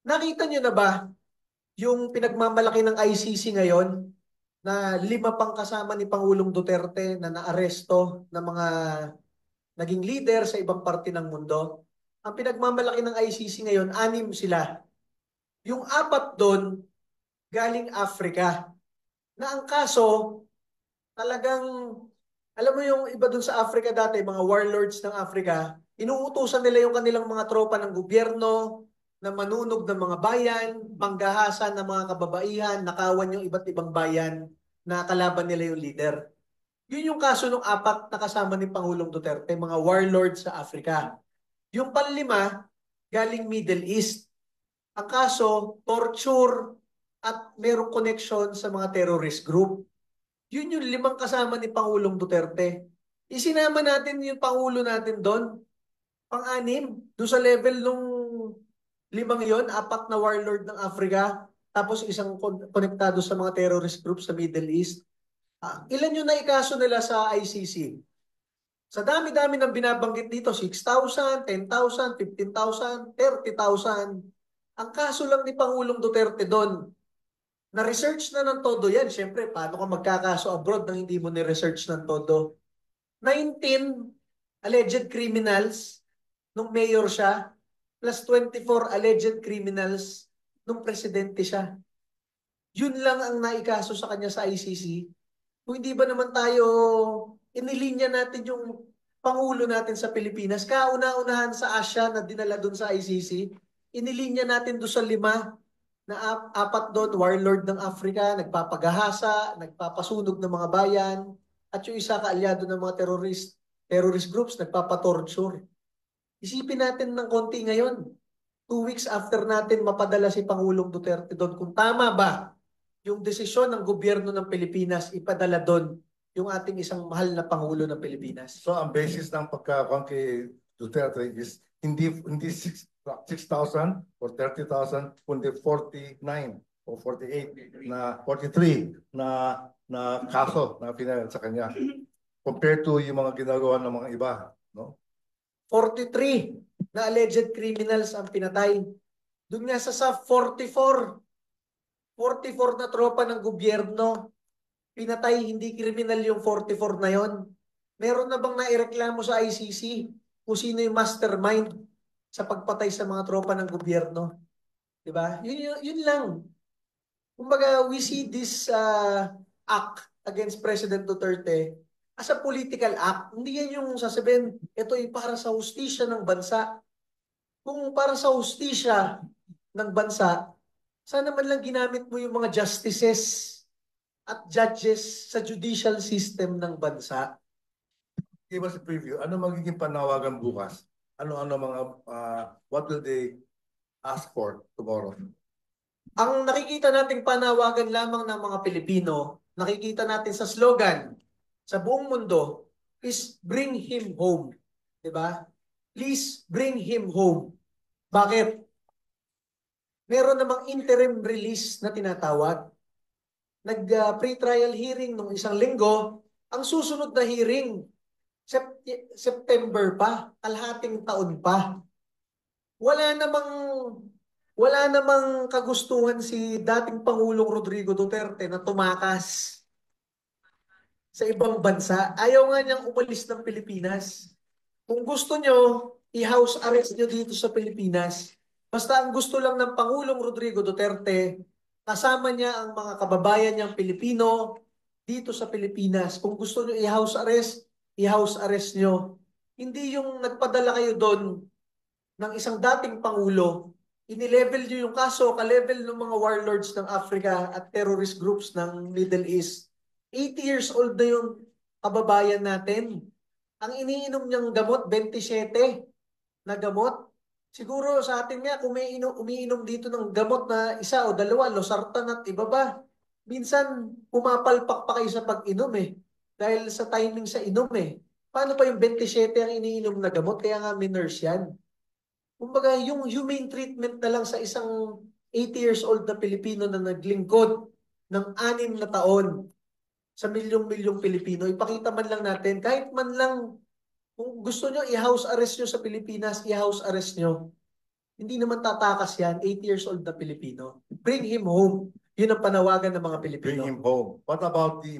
Nakita niyo na ba yung pinagmamalaki ng ICC ngayon na 5 pang kasama ni Pangulong Duterte na naaresto ng mga naging leader sa ibang parte ng mundo? Ang pinagmamalaki ng ICC ngayon, 6 sila. Yung 4 doon, galing Africa. Na ang kaso, talagang, alam mo yung iba doon sa Africa dati, mga warlords ng Africa, inuutusan nila yung kanilang mga tropa ng gobyerno na manunog ng mga bayan, manggahasan ng mga kababaihan, nakawan yung iba't ibang bayan na kalaban nila yung leader. Yun yung kaso ng 4 na kasama ni Pangulong Duterte, mga warlords sa Africa. Yung panlima, galing Middle East. Ang kaso, torture at merong connection sa mga terrorist group. Yun yung 5 kasama ni Pangulong Duterte. Isinama natin yung Pangulo natin doon, pang-anim, doon sa level nung 5 yon, 4 na warlord ng Africa, tapos isang konektado sa mga terrorist group sa Middle East. Ilan yung naikaso nila sa ICC? Sa dami-dami ng binabanggit dito, 6,000, 10,000, 15,000, 30,000. Ang kaso lang ni Pangulong Duterte doon, na-research na ng todo yan. Siyempre, paano ka magkakaso abroad nang hindi mo ni-research ng todo? 19 alleged criminals nung mayor siya, plus 24 alleged criminals nung presidente siya. Yun lang ang naikaso sa kanya sa ICC. Kung hindi ba naman tayo inilinya natin yung Pangulo natin sa Pilipinas, kauna-unahan sa Asia na dinala doon sa ICC, inilinya natin doon sa 5 na 4 doon, warlord ng Africa, nagpapagahasa, nagpapasunog ng mga bayan, at yung isa kaalyado ng mga terrorist groups, nagpapatorture. Isipin natin ng konti ngayon, 2 weeks after natin mapadala si Pangulong Duterte doon, kung tama ba yung desisyon ng gobyerno ng Pilipinas ipadala doon yung ating isang mahal na Pangulo ng Pilipinas. So ang basis ng pagkakon kay Duterte is hindi 6,000 or 30,000 kundi 49 o 48 na 43 na kaso na pinal sa kanya compared to yung mga ginagawa ng mga iba, no? 43 na alleged criminals ang pinatay. Doon nga sa 44 na tropa ng gobyerno pinatay, hindi kriminal yung 44 na yon. Meron na bang naireklamo sa ICC kung sino yung mastermind sa pagpatay sa mga tropa ng gobyerno? Diba? Yun lang. Kumbaga, we see this act against President Duterte as a political act. Hindi yan yung sasabihin, ito ay para sa hustisya ng bansa. Kung para sa hustisya ng bansa, sana man lang ginamit mo yung mga justices at judges sa judicial system ng bansa. Give us a preview. Ano magiging panawagan bukas? Ano-ano mga, what will they ask for tomorrow? Ang nakikita nating panawagan lamang ng mga Pilipino, nakikita natin sa slogan sa buong mundo, is bring him home. Diba? Please bring him home. Bakit? Meron namang interim release na tinatawag. Nag-pre-trial hearing nung isang linggo. Ang susunod na hearing, September pa, kalahating taon pa. Wala namang kagustuhan si dating Pangulong Rodrigo Duterte na tumakas sa ibang bansa. Ayaw nga niyang umalis ng Pilipinas. Kung gusto nyo, i-house arrest nyo dito sa Pilipinas. Basta ang gusto lang ng Pangulong Rodrigo Duterte, kasama niya ang mga kababayan niyang Pilipino dito sa Pilipinas. Kung gusto nyo i-house arrest nyo. Hindi yung nagpadala kayo doon ng isang dating Pangulo, inilevel nyo yung kaso ka-level ng mga warlords ng Africa at terrorist groups ng Middle East. 80 years old na yung kababayan natin. Ang iniinom niyang gamot, 27 na gamot. Siguro sa atin nga, kung may umiinom dito ng gamot na isa o dalawa, losartan at iba ba, minsan pumapalpak pa kayo sa pag-inom eh. Dahil sa timing sa inom eh. Paano pa yung 27 ang iniinom na gamot? Kaya nga may nurse yan. Kumbaga, yung humane treatment na lang sa isang 80 years old na Pilipino na naglingkod ng 6 na taon sa milyong-milyong Pilipino, ipakita man lang natin, kahit man lang, kung gusto nyo i-house arrest nyo sa Pilipinas, i-house arrest nyo. Hindi naman tatakas yan, 8 years old na Pilipino. Bring him home. Yun ang panawagan ng mga Pilipino. Bring him home. What about the